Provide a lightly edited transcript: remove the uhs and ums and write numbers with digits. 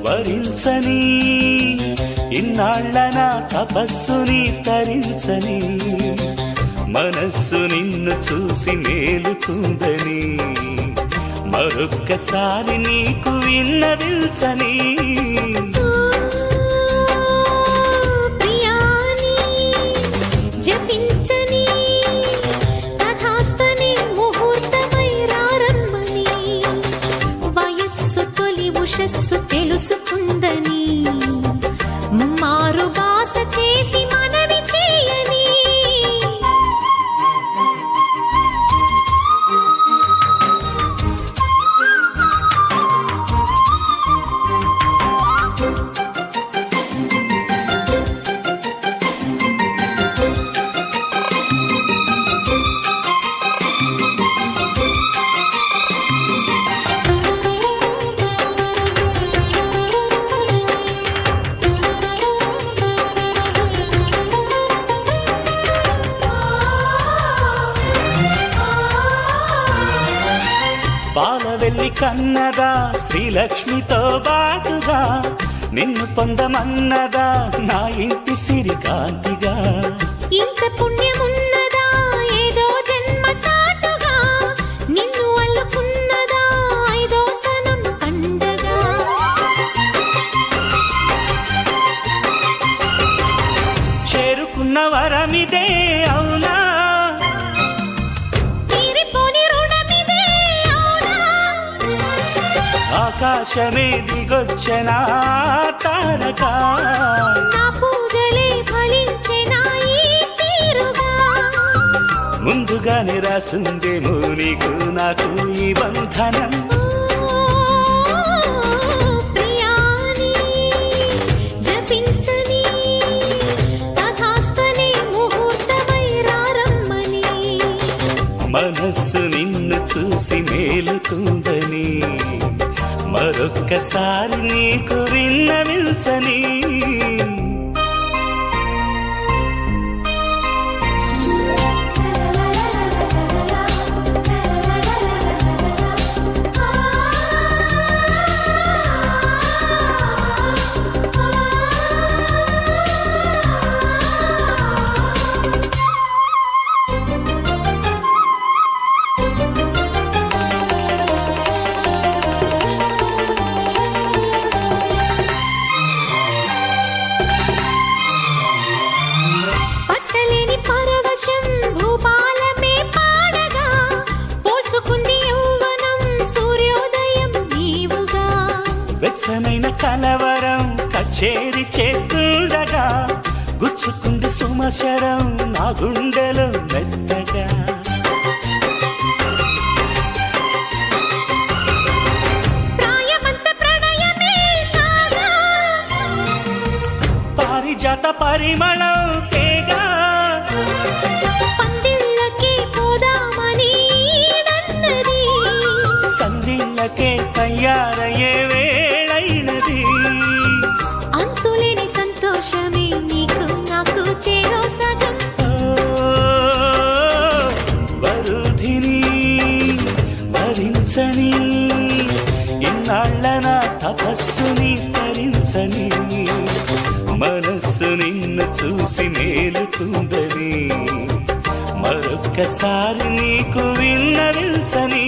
వరించని ఇన్నాళ్ళ నా తపస్సుని తరించని మనస్సు నిన్ను చూసి మేలుకుందని మరొక్కసారి నీకు విన్నవించని తెలుసుకుందని మారు బాస చేసి మనవి చేయని పాలవెల్లి కన్నదా శ్రీలక్ష్మితో బాటుగా నిన్ను పొందమన్నదా నా ఇంటి సిరికాంతిగా ఇంత పుణ్యమున్నదా ఏదో జన్మ చాటుగా నిన్ను అల్లుకున్నదా ఐదో తనం పండగా చేరుకున్న వరమిదే అవునా ఆకాశమే దిగొచ్చెనా తారక నా పూజలే ఫలించెనా ఈ తీరుగా ముందుగానే రాసుందేమో నీకు నాకు ఈ బంధనం ప్రియాని జపించని తథాస్తనే ముహూర్తమై రారమ్మని మనస్సు నిన్ను చూసి మేలుకుందని మరొక్కసారి నీకు విన్నవించని వెచ్చనైన కలవరం కచేరి చేస్తుండగా గుచ్చుకుంది సుమశరం నా గుండెలో మెత్తగా ప్రాయమంత ప్రణయమే కాగా పారిజాత పరిమళం తేగా పందిళ్ళకే పోదామని నన్నది సందిళ్ళకే తయారయ్యే వేళైనది అంతులేని సంతోషమే నీకు నాకు చేరో సగం వరుధిని వరించని ఇన్నాళ్ళ నా తపస్సుని తరించని మనస్సు నిన్ను చూసి మేలుకుందని మరొక్కసారి నీకు విన్నవించని